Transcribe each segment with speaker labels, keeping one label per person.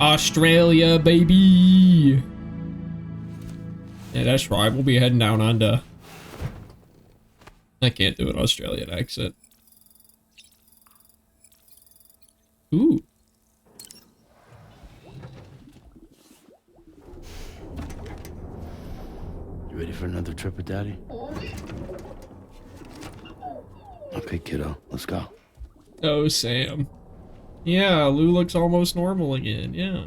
Speaker 1: Australia, baby. Yeah, that's right. We'll be heading down under. I can't do an Australian accent. Ooh.
Speaker 2: You ready for another trip with Daddy? Okay, kiddo, let's go.
Speaker 1: Oh, Sam. Yeah, Lou looks almost normal again, yeah.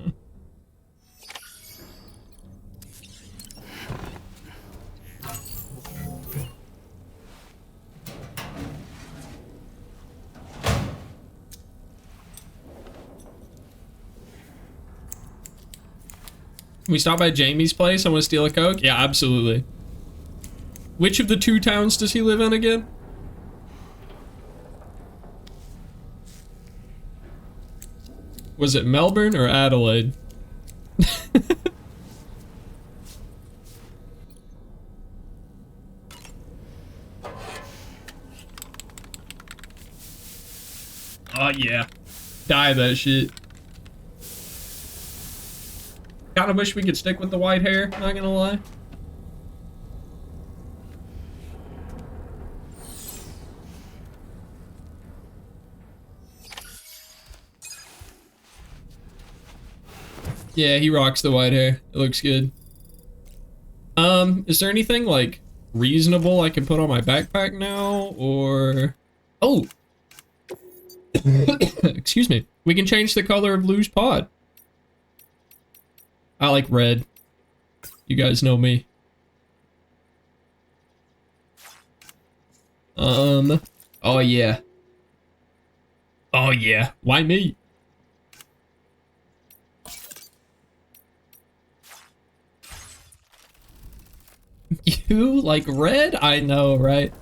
Speaker 1: Can we stop by Jamie's place? I want to steal a Coke? Yeah, absolutely. Which of the 2 towns does he live in again? Was it Melbourne or Adelaide? Oh yeah. Dye that shit. Kinda wish we could stick with the white hair, not gonna lie. Yeah, he rocks the white hair. It looks good. Is there anything like reasonable I can put on my backpack now, or... Oh! Excuse me. We can change the color of Lou's pod. I like red. You guys know me. Oh yeah. Oh yeah. Why me? You like red? I know, right?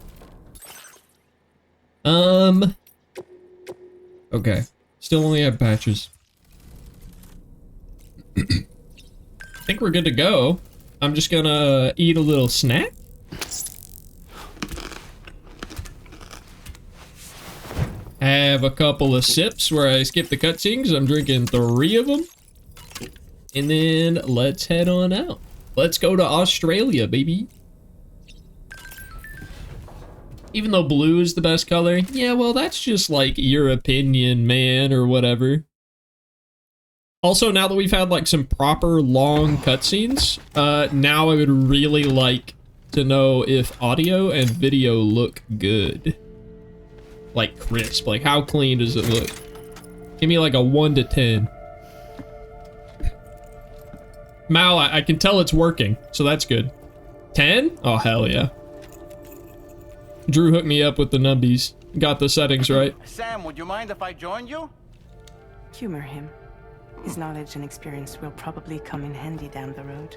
Speaker 1: Okay. Still only have patches. I think we're good to go. I'm just gonna eat a little snack. Have a couple of sips where I skip the cutscenes. I'm drinking 3 of them. And then let's head on out. Let's go to Australia, baby. Even though blue is the best color, yeah, well, that's just like your opinion, man, or whatever. Also, now that we've had like some proper long cutscenes, now I would really like to know if audio and video look good. Like crisp, like how clean does it look? Give me like a 1 to 10. Mal, I can tell it's working, so that's good. 10? Oh, hell yeah. Drew hooked me up with the numbies. Got the settings right.
Speaker 3: Sam, would you mind if I joined you?
Speaker 4: Humor him. His knowledge and experience will probably come in handy down the road.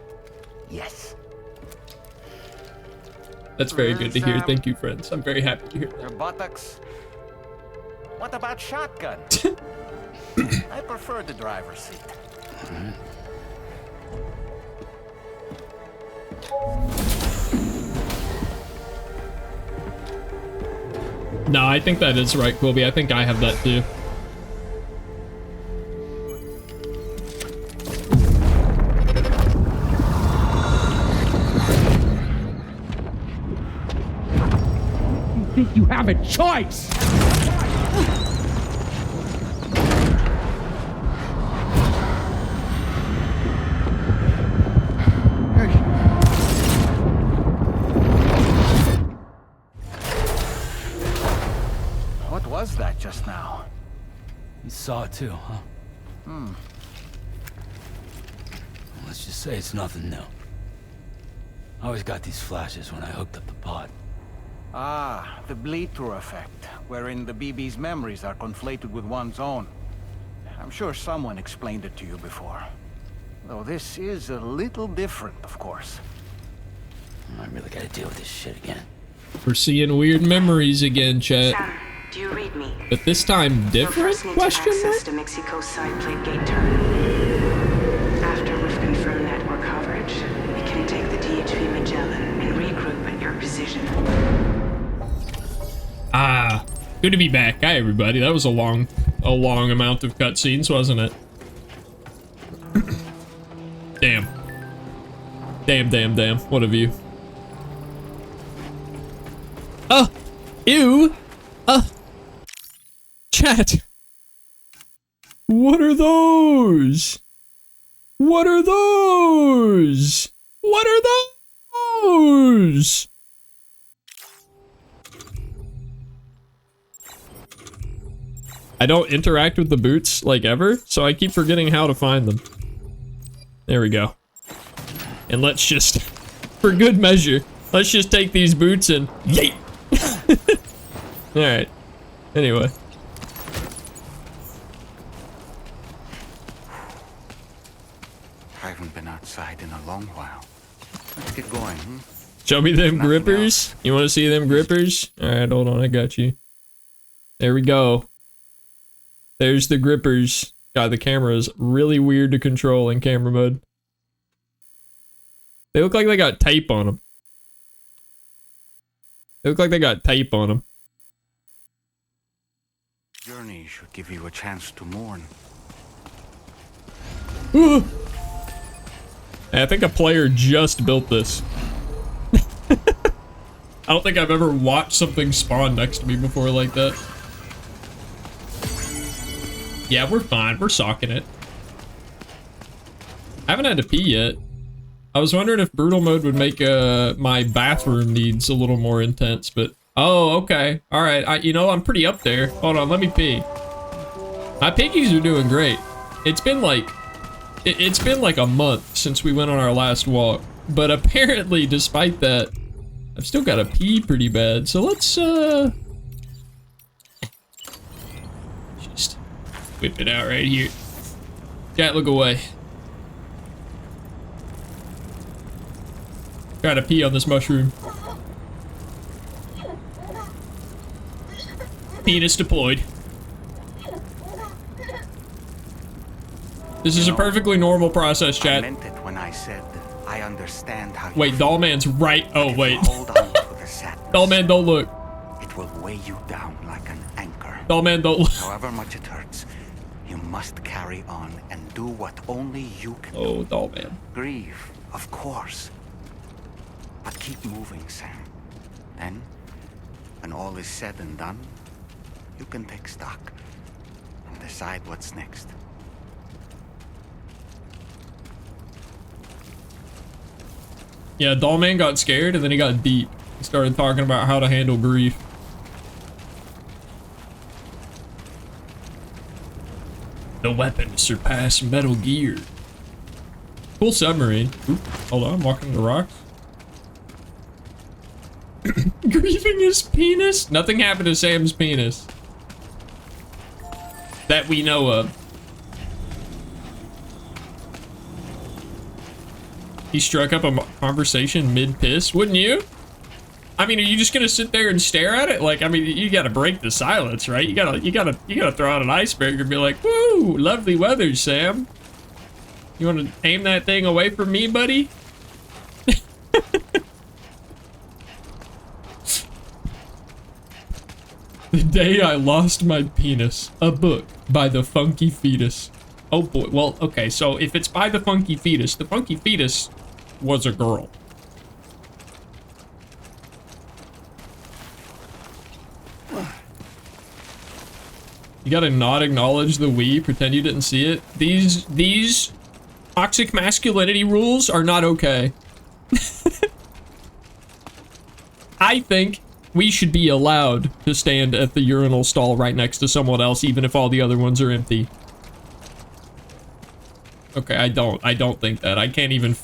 Speaker 3: Yes.
Speaker 1: That's very good to hear. Thank you, friends. I'm very happy to hear that.
Speaker 3: Your buttocks. What about shotgun? I prefer the driver's seat.
Speaker 1: No, I think that is right, Quilby. I think I have that too.
Speaker 5: You think you have a choice?
Speaker 3: What was that just now?
Speaker 2: You saw it too, huh?
Speaker 3: Hmm.
Speaker 2: Let's just say it's nothing new. I always got these flashes when I hooked up the pod.
Speaker 3: Ah, the bleed-through effect, wherein the BB's memories are conflated with one's own. I'm sure someone explained it to you before. Though this is a little different, of course.
Speaker 2: I really gotta deal with this shit again.
Speaker 1: We're seeing weird memories again, chat.
Speaker 4: Sam, do you read me?
Speaker 1: But this time different? Question mark?
Speaker 4: Access to Mexico's side plate gate terminal. After we've confirmed network coverage, we can take the DHV Magellan and regroup at your position.
Speaker 1: Ah, good to be back. Hi, everybody. That was a long amount of cutscenes, wasn't it? Damn, damn, damn. What a view. Oh! Ew! Chat! What are those? What are those? What are those? I don't interact with the boots, like, ever, so I keep forgetting how to find them. There we go. And let's just, for good measure, let's just take these boots and yeet! Alright. Anyway.
Speaker 3: I haven't been outside in a long while. Let's get going,
Speaker 1: Show me them
Speaker 3: Nothing
Speaker 1: grippers. You want to see them grippers? Alright, hold on, I got you. There we go. There's the grippers. God, the camera is really weird to control in camera mode. They look like they got tape on them. They look like they got tape on them.
Speaker 3: Journey should give you a chance to mourn.
Speaker 1: I think a player just built this. I don't think I've ever watched something spawn next to me before like that. Yeah, we're fine. We're socking it. I haven't had to pee yet. I was wondering if brutal mode would make my bathroom needs a little more intense, but... Oh, okay. Alright, you know, I'm pretty up there. Hold on, let me pee. My piggies are doing great. It's been like... It's been like a month since we went on our last walk. But apparently, despite that, I've still got to pee pretty bad. So let's, just whip it out right here. Chat, look away. Gotta pee on this mushroom. Penis deployed. This is a perfectly normal process,
Speaker 3: I
Speaker 1: chat.
Speaker 3: meant it when I said I understand how you
Speaker 1: Wait,
Speaker 3: feel.
Speaker 1: Dollman's right. Oh,
Speaker 3: If
Speaker 1: wait.
Speaker 3: you hold on to the sadness,
Speaker 1: Dollman, don't look.
Speaker 3: it will weigh you down like an anchor.
Speaker 1: Dollman, don't look.
Speaker 3: However much it hurts, you must carry on and do what only you can do.
Speaker 1: Oh, Dollman.
Speaker 3: Grieve, of course. But keep moving, Sam. Then, when all is said and done, you can take stock and decide what's next.
Speaker 1: Yeah, Dollman got scared and then he got deep. He started talking about how to handle grief. The weapon to surpass Metal Gear. Cool submarine. Oop, hold on, I'm walking the rocks. Grieving his penis? Nothing happened to Sam's penis. That we know of. He struck up a conversation mid-piss, wouldn't you? I mean, are you just gonna sit there and stare at it? Like, I mean, you gotta break the silence, right? You gotta throw out an icebreaker and be like, "Woo, lovely weather, Sam. You wanna aim that thing away from me, buddy?" The Day I Lost My Penis, a book by the Funky Fetus. Oh boy, well, okay, so if it's by the Funky Fetus was a girl. You gotta not acknowledge the we, pretend you didn't see it. These toxic masculinity rules are not okay. I think we should be allowed to stand at the urinal stall right next to someone else, even if all the other ones are empty. Okay, I don't think that. I can't even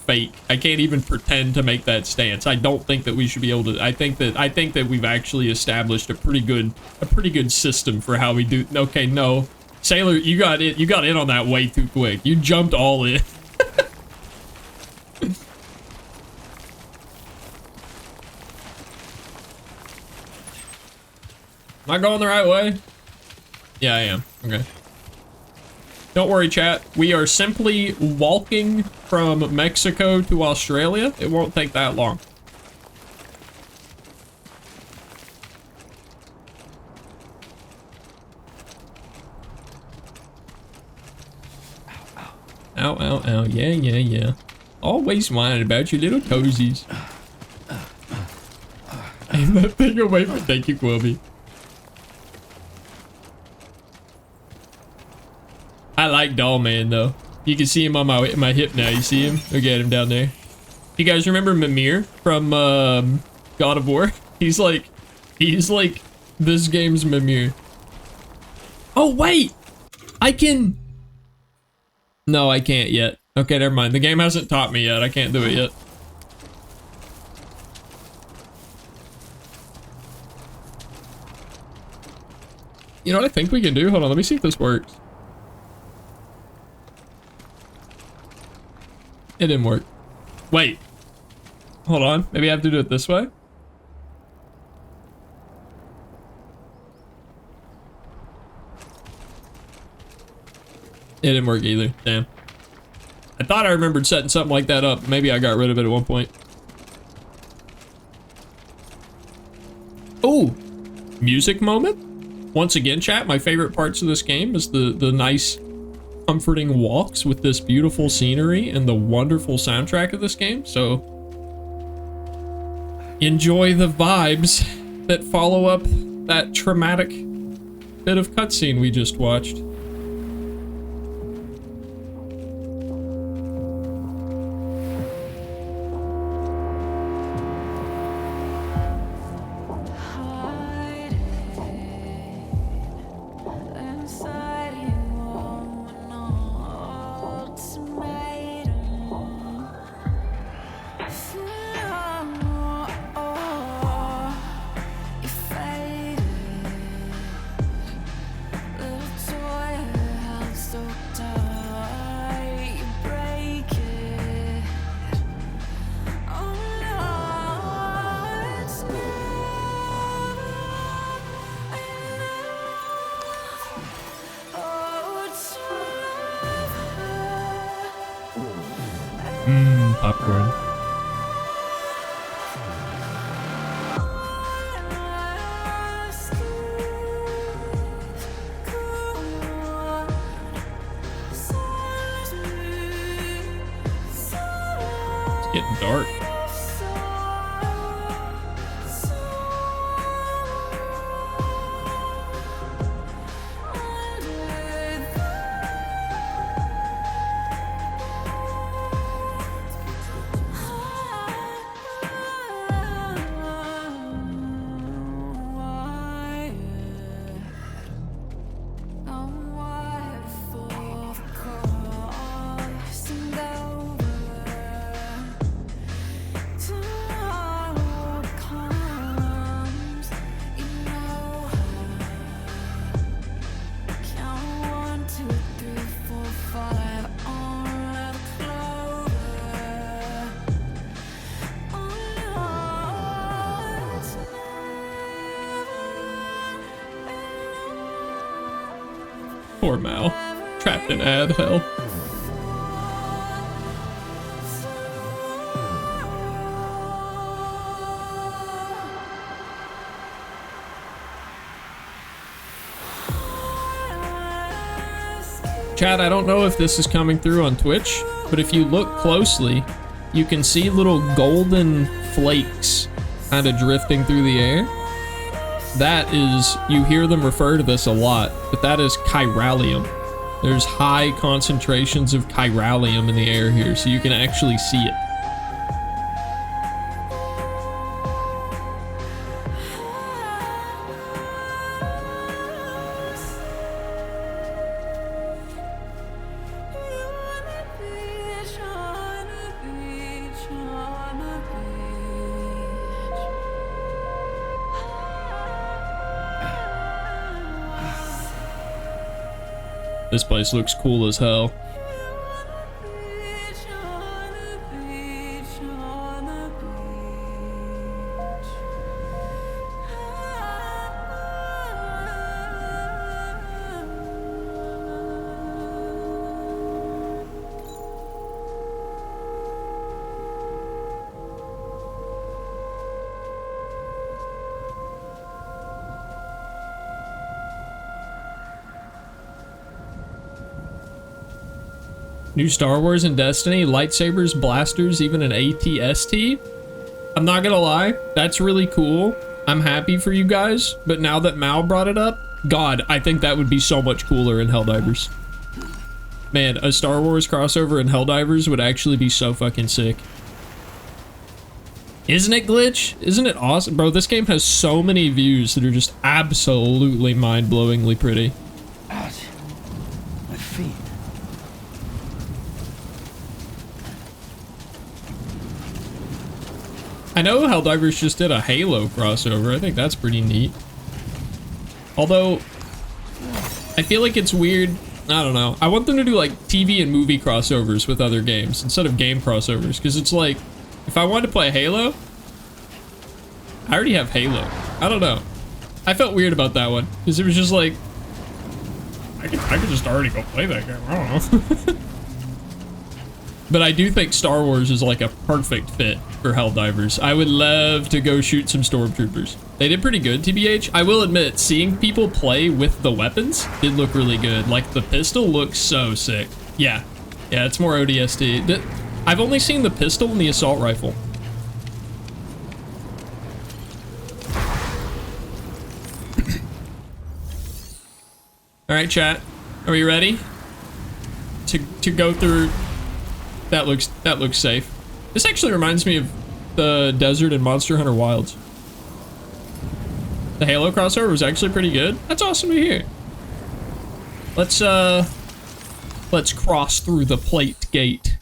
Speaker 1: pretend to make that stance. I don't think that we should be able to. I think that we've actually established a pretty good system for how we do. Okay, no. Sailor, you got in on that way too quick. You jumped all in. Am I going the right way? Yeah, I am. Okay. Don't worry, chat. We are simply walking from Mexico to Australia. It won't take that long. Ow, ow, ow. Yeah, yeah, yeah. Always whining about your little toesies. Aim that thing away from thank you, Quilby. I like Doll Man though. You can see him on my hip now. You see him? Look at him down there. You guys remember Mimir from God of War? He's like this game's Mimir. Oh wait, I can. No, I can't yet. Okay, never mind. The game hasn't taught me yet. I can't do it yet. You know what I think we can do? Hold on, let me see if this works. It didn't work. Wait. Hold on. Maybe I have to do it this way? It didn't work either. Damn. I thought I remembered setting something like that up. Maybe I got rid of it at one point. Oh! Music moment? Once again, chat, my favorite parts of this game is the nice, comforting walks with this beautiful scenery and the wonderful soundtrack of this game. So, enjoy the vibes that follow up that traumatic bit of cutscene we just watched. Popcorn. It's getting dark. Poor Mal, trapped in ad hell. Chat, I don't know if this is coming through on Twitch, but if you look closely, you can see little golden flakes kind of drifting through the air. That is, you hear them refer to this a lot, but that is chiralium. There's high concentrations of chiralium in the air here, so you can actually see it. This place looks cool as hell. New Star Wars and Destiny, lightsabers, blasters, even an AT-ST. I'm not gonna lie, that's really cool. I'm happy for you guys, but now that Mal brought it up, God, I think that would be so much cooler in Helldivers. Man, a Star Wars crossover in Helldivers would actually be so fucking sick. Isn't it, Glitch? Isn't it awesome? Bro, this game has so many views that are just absolutely mind-blowingly pretty.
Speaker 2: Ouch. My feet.
Speaker 1: I know Helldivers just did a Halo crossover. I think that's pretty neat. Although, I feel like it's weird. I don't know. I want them to do like TV and movie crossovers with other games instead of game crossovers. Because it's like, if I wanted to play Halo, I already have Halo. I don't know. I felt weird about that one. Because it was just like, I could just already go play that game. I don't know. But I do think Star Wars is like a perfect fit for Helldivers. I would love to go shoot some stormtroopers. They did pretty good, TBH. I will admit, seeing people play with the weapons did look really good. Like, the pistol looks so sick. Yeah. Yeah, it's more ODST. I've only seen the pistol and the assault rifle. All right, chat. Are we ready to go through? That looks safe. This actually reminds me of the desert in Monster Hunter Wilds. The Halo crossover was actually pretty good. That's awesome to hear. Let's cross through the plate gate.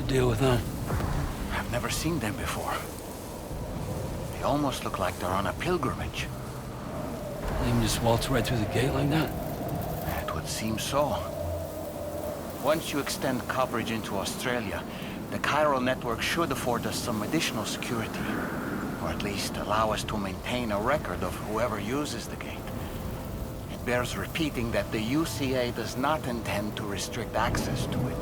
Speaker 2: Deal with them.
Speaker 3: I've never seen them before. They almost look like they're on a pilgrimage.
Speaker 2: They can just waltz right through the gate like that?
Speaker 3: It would seem so. Once you extend coverage into Australia, the chiral network should afford us some additional security. Or at least allow us to maintain a record of whoever uses the gate. It bears repeating that the UCA does not intend to restrict access to it.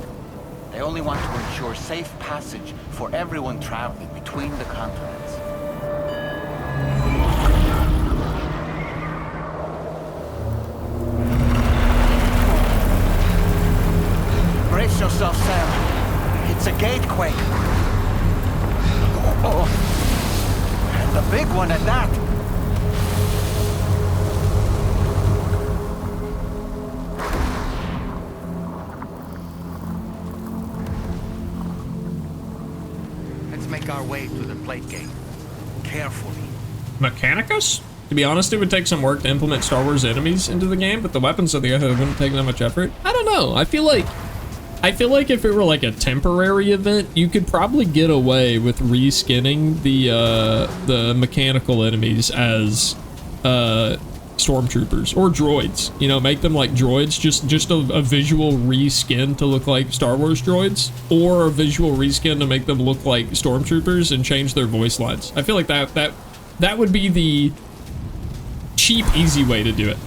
Speaker 3: They only want to ensure safe passage for everyone traveling between the continents. Brace yourself, Sam. It's a gatequake. Oh, and a big one at that. Make our way to the plate gate. Carefully.
Speaker 1: Mechanicus? To be honest, it would take some work to implement Star Wars enemies into the game, but the weapons that they have wouldn't take that much effort. I don't know. I feel like if it were like a temporary event, you could probably get away with reskinning the mechanical enemies as stormtroopers or droids. You know, make them like droids, just a visual reskin to look like Star Wars droids, or a visual reskin to make them look like stormtroopers and change their voice lines. I feel like that would be the cheap, easy way to do it.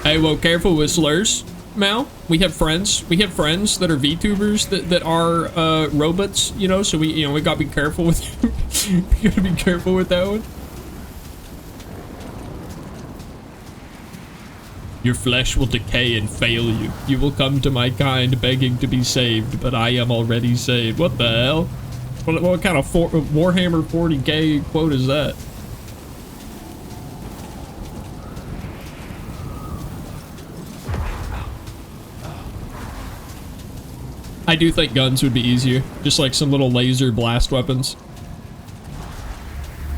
Speaker 1: Hey, well, careful with slurs, Mal. We have friends that are VTubers that are robots, you know, so we gotta be careful with we gotta be careful with that one. Your flesh will decay and fail you. You will come to my kind begging to be saved, but I am already saved. What the hell? What kind of Warhammer 40k quote is that? I do think guns would be easier. Just like some little laser blast weapons.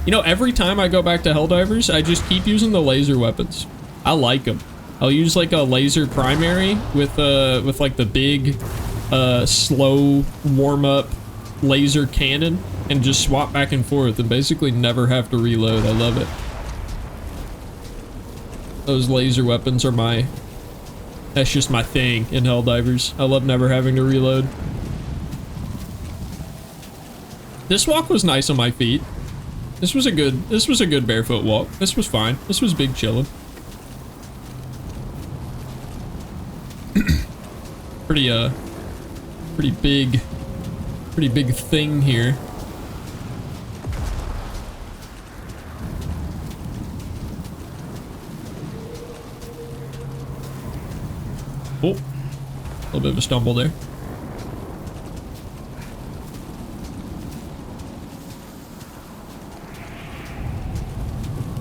Speaker 1: You know, every time I go back to Helldivers, I just keep using the laser weapons. I like them. I'll use like a laser primary with like the big slow warm-up laser cannon and just swap back and forth and basically never have to reload. I love it. Those laser weapons are my... That's just my thing in Helldivers. I love never having to reload. This walk was nice on my feet. This was a good barefoot walk. This was fine. This was big chillin'. Pretty big thing here. Oh, a little bit of a stumble there.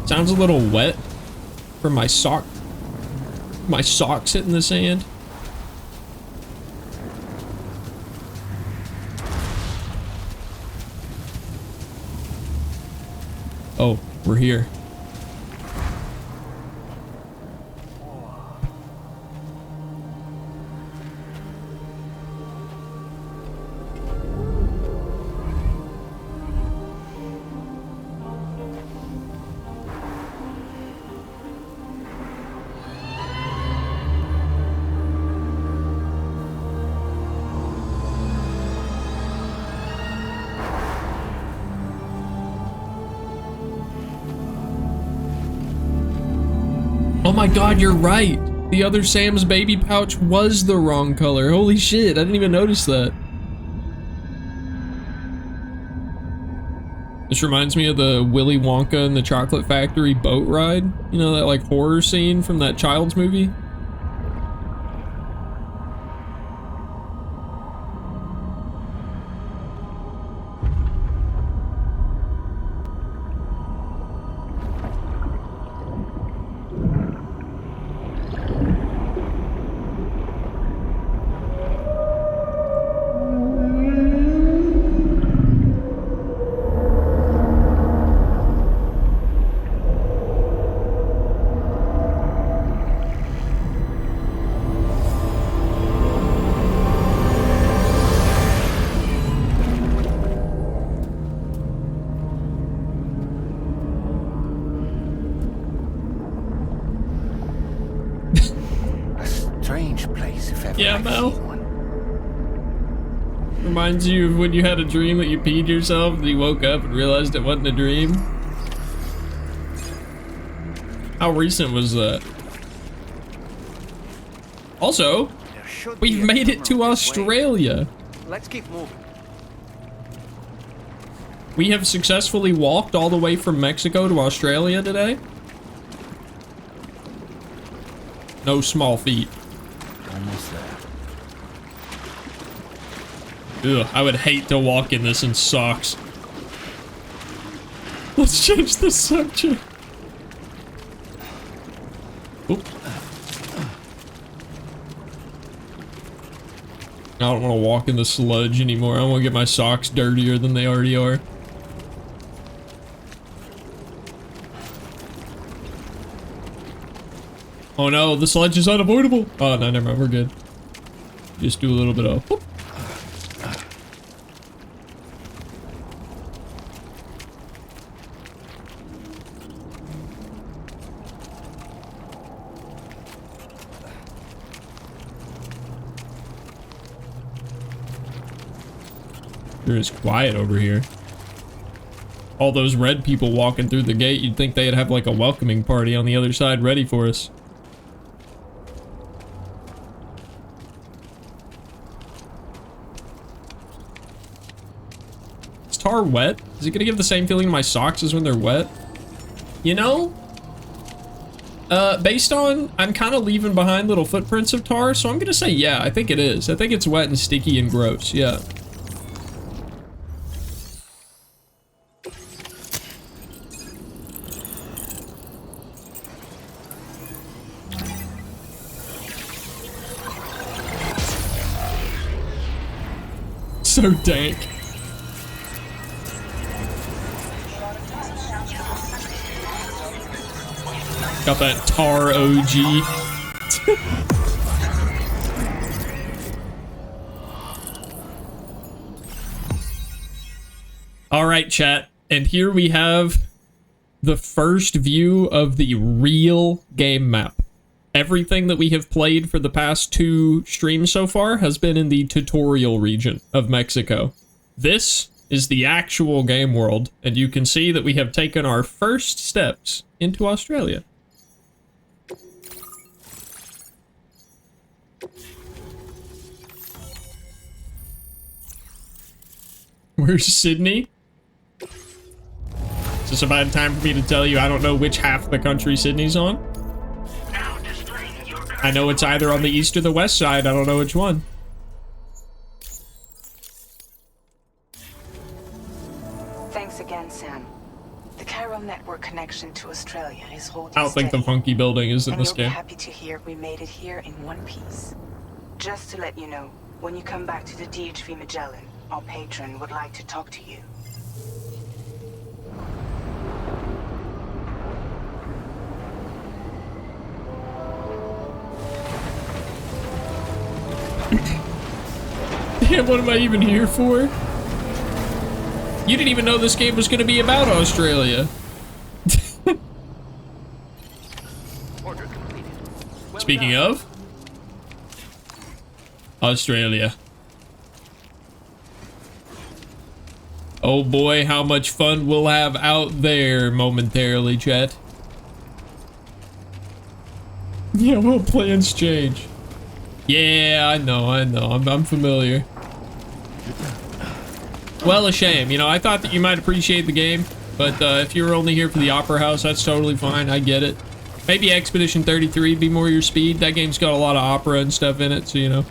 Speaker 1: Sounds a little wet from my socks hitting the sand. Oh, we're here. Oh my god, you're right. The other Sam's baby pouch was the wrong color. Holy shit, I didn't even notice that. This reminds me of the Willy Wonka and the Chocolate Factory boat ride. You know, that like horror scene from that child's movie? Yeah, Mel. Reminds you of when you had a dream that you peed yourself and you woke up and realized it wasn't a dream. How recent was that? Also, we've made it to Australia.
Speaker 3: Let's keep moving.
Speaker 1: We have successfully walked all the way from Mexico to Australia today. No small feat.
Speaker 2: Almost there.
Speaker 1: Ugh, I would hate to walk in this in socks. Let's change the subject. Oop. I don't want to walk in the sludge anymore. I want to get my socks dirtier than they already are. Oh no, the sludge is unavoidable. Oh no, never mind, we're good. Just do a little bit of whoop. Sure is quiet over here. All those red people walking through the gate, you'd think they'd have like a welcoming party on the other side ready for us. Is tar wet? Is it gonna give the same feeling to my socks as when they're wet? You know? Based on, I'm kind of leaving behind little footprints of tar, so I'm gonna say yeah, I think it is. I think it's wet and sticky and gross, yeah. So dank. Got that tar OG. All right, chat. And here we have the first view of the real game map. Everything that we have played for the past 2 streams so far has been in the tutorial region of Mexico. This is the actual game world, and you can see that we have taken our first steps into Australia. Where's Sydney? Is this about time for me to tell you I don't know which half of the country Sydney's on? I know it's either on the east or the west side. I don't know which one.
Speaker 4: Thanks again, Sam. The chiral network connection to Australia is holding
Speaker 1: I don't think the
Speaker 4: steady,
Speaker 1: funky building is in
Speaker 4: and
Speaker 1: this
Speaker 4: you'll be
Speaker 1: game.
Speaker 4: happy to hear we made it here in one piece. Just to let you know, when you come back to the DHV Magellan, our patron would like to talk to you.
Speaker 1: Damn, what am I even here for? You didn't even know this game was going to be about Australia. Speaking of Australia. Oh boy, how much fun we'll have out there momentarily, chat. Yeah, well, plans change. Yeah, I know. I'm familiar. Well, a shame. You know, I thought that you might appreciate the game, but if you're only here for the Opera House, that's totally fine. I get it. Maybe Expedition 33 would be more your speed. That game's got a lot of opera and stuff in it, so you know.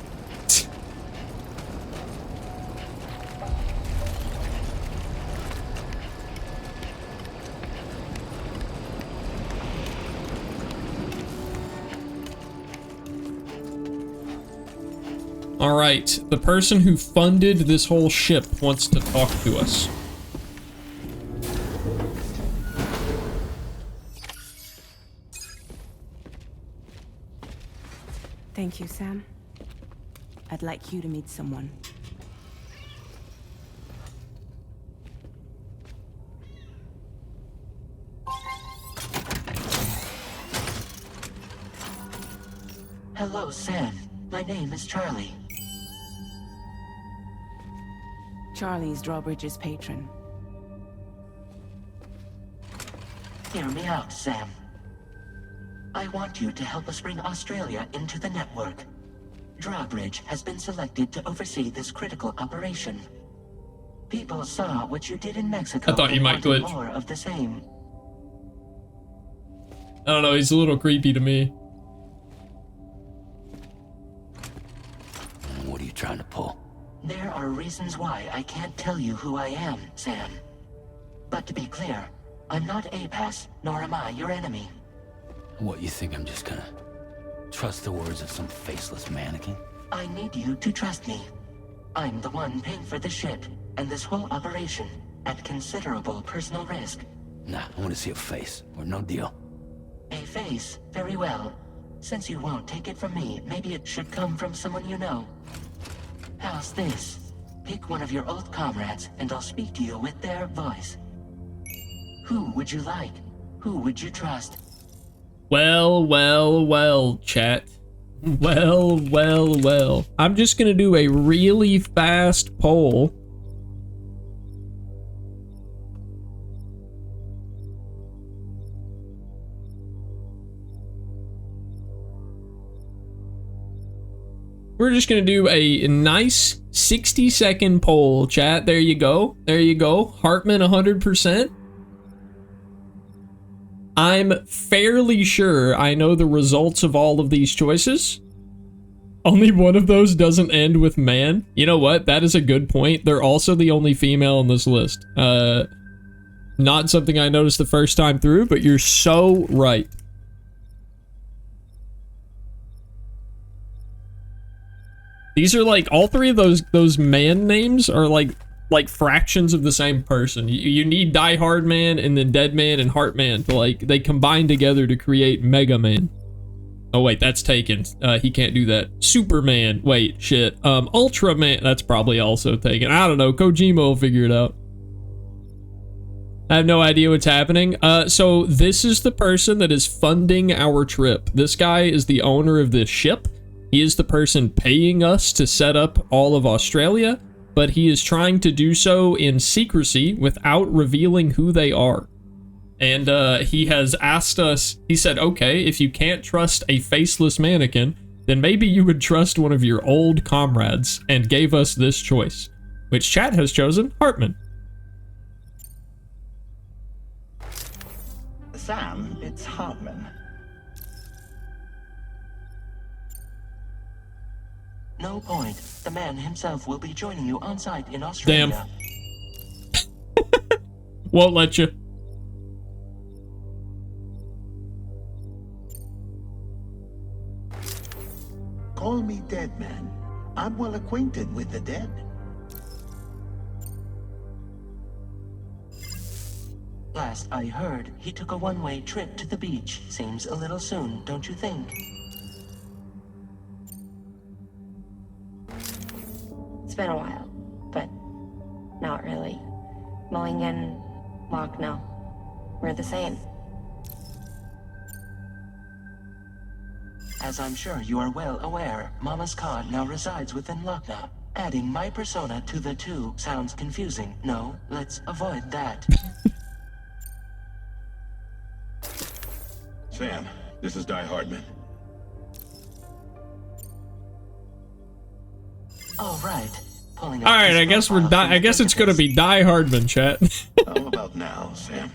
Speaker 1: All right, the person who funded this whole ship wants to talk to us.
Speaker 6: Thank you, Sam. I'd like you to meet someone.
Speaker 7: Hello, Sam. My name is Charlie.
Speaker 6: Charlie's Drawbridge's patron.
Speaker 7: Hear me out, Sam. I want you to help us bring Australia into the network. Drawbridge has been selected to oversee this critical operation. People saw what you did in Mexico.
Speaker 1: I thought you
Speaker 7: and
Speaker 1: might
Speaker 7: wanted
Speaker 1: glitch.
Speaker 7: more of the same.
Speaker 1: I don't know, he's a little creepy to me.
Speaker 2: What are you trying to pull?
Speaker 7: There are reasons why I can't tell you who I am, Sam. But to be clear, I'm not APAS, nor am I your enemy.
Speaker 2: What, you think I'm just gonna trust the words of some faceless mannequin?
Speaker 7: I need you to trust me. I'm the one paying for the ship and this whole operation at considerable personal risk.
Speaker 2: Nah, I want to see a face, or no deal.
Speaker 7: A face, very well. Since you won't take it from me, maybe it should come from someone you know. How's this? Pick one of your old comrades, and I'll speak to you with their voice. Who would you like? Who would you trust?
Speaker 1: Well, chat. Well. I'm just gonna do a really fast poll. We're just gonna do a nice 60-second poll, chat. There you go. Hartman 100%. I'm fairly sure I know the results of all of these choices. Only one of those doesn't end with man. You know what? That is a good point. They're also the only female on this list. Not something I noticed the first time through, but you're so right. These are like, all three of those man names are like fractions of the same person. You need Die Hard Man and then Dead Man and Heart Man to like, they combine together to create Mega Man. Oh wait, that's taken. He can't do that. Superman. Wait, shit. Ultraman. That's probably also taken. I don't know. Kojima will figure it out. I have no idea what's happening. So this is the person that is funding our trip. This guy is the owner of this ship. He is the person paying us to set up all of Australia, but he is trying to do so in secrecy without revealing who they are. And he has asked us, he said, okay, if you can't trust a faceless mannequin, then maybe you would trust one of your old comrades, and gave us this choice, which chat has chosen Hartman.
Speaker 8: Sam, it's Hartman.
Speaker 7: No point. The man himself will be joining you on site in Australia.
Speaker 1: Damn. Won't let you.
Speaker 8: Call me dead man. I'm well acquainted with the dead.
Speaker 7: Last I heard, he took a one-way trip to the beach. Seems a little soon, don't you think?
Speaker 9: It's been a while, but not really. Mulligan, Lochner, we're the same.
Speaker 7: As I'm sure you are well aware, Mama's car now resides within Lochner. Adding my persona to the two sounds confusing. No, let's avoid that.
Speaker 10: Sam, this is Die Hardman.
Speaker 7: All right. Pulling
Speaker 1: All right, I guess I guess it's gonna be Die Hardman, chat.
Speaker 10: How about now, Sam?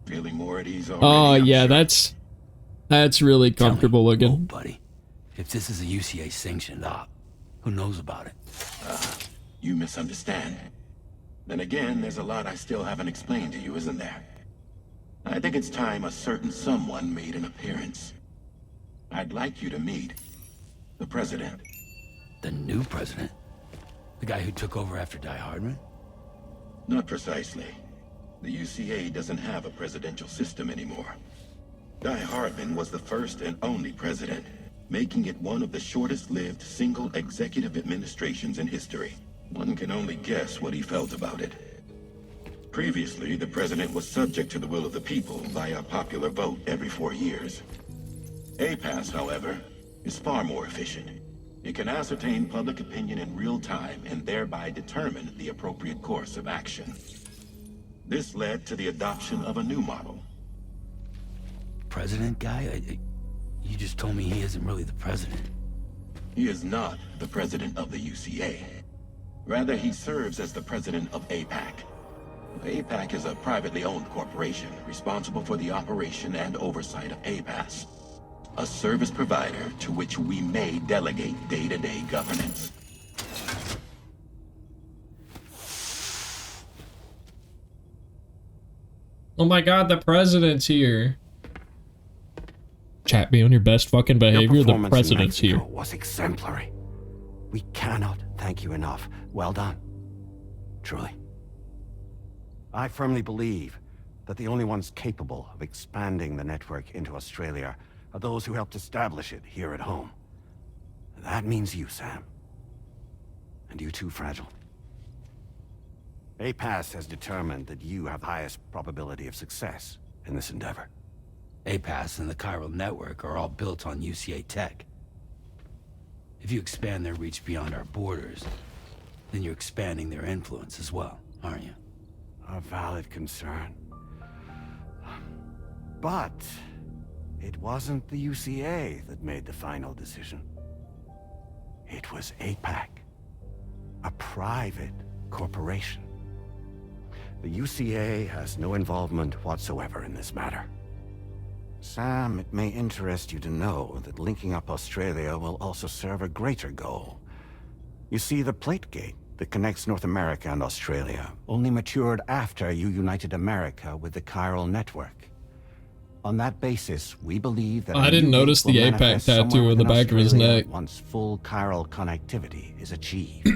Speaker 10: Feeling more at ease already?
Speaker 1: Oh yeah, that's really comfortable
Speaker 2: Oh,
Speaker 1: looking.
Speaker 2: buddy, if this is a UCA sanctioned op, who knows about it?
Speaker 10: You misunderstand. Then again, there's a lot I still haven't explained to you, isn't there? I think it's time a certain someone made an appearance. I'd like you to meet the president.
Speaker 2: The new president? The guy who took over after Die Hardman?
Speaker 10: Not precisely. The UCA doesn't have a presidential system anymore. Die Hardman was the first and only president, making it one of the shortest-lived single executive administrations in history. One can only guess what he felt about it. Previously, the president was subject to the will of the people via a popular vote every 4 years. APAS, however, is far more efficient. It can ascertain public opinion in real time and thereby determine the appropriate course of action. This led to the adoption of a new model.
Speaker 2: President guy? You just told me he isn't really the president.
Speaker 10: He is not the president of the UCA. Rather, he serves as the president of APAC. APAC is a privately owned corporation responsible for the operation and oversight of APAS, a service provider to which we may delegate day-to-day governance.
Speaker 1: Oh my god, the president's here. Chat, be on your best fucking behavior. The president's here.
Speaker 3: Was exemplary. We cannot thank you enough. Well done. Truly. I firmly believe that the only ones capable of expanding the network into Australia are those who helped establish it here at home. That means you, Sam. And you too, Fragile. APAS has determined that you have the highest probability of success in this endeavor.
Speaker 2: APAS and the chiral network are all built on UCA tech. If you expand their reach beyond our borders, then you're expanding their influence as well, aren't you?
Speaker 3: A valid concern. But it wasn't the UCA that made the final decision. It was APAC, a private corporation. The UCA has no involvement whatsoever in this matter. Sam, it may interest you to know that linking up Australia will also serve a greater goal. You see, the plate gate that connects North America and Australia only matured after you united America with the chiral network. On that basis, we believe that
Speaker 1: I didn't notice the APAC tattoo on the back of his neck.
Speaker 3: Once full chiral connectivity is achieved.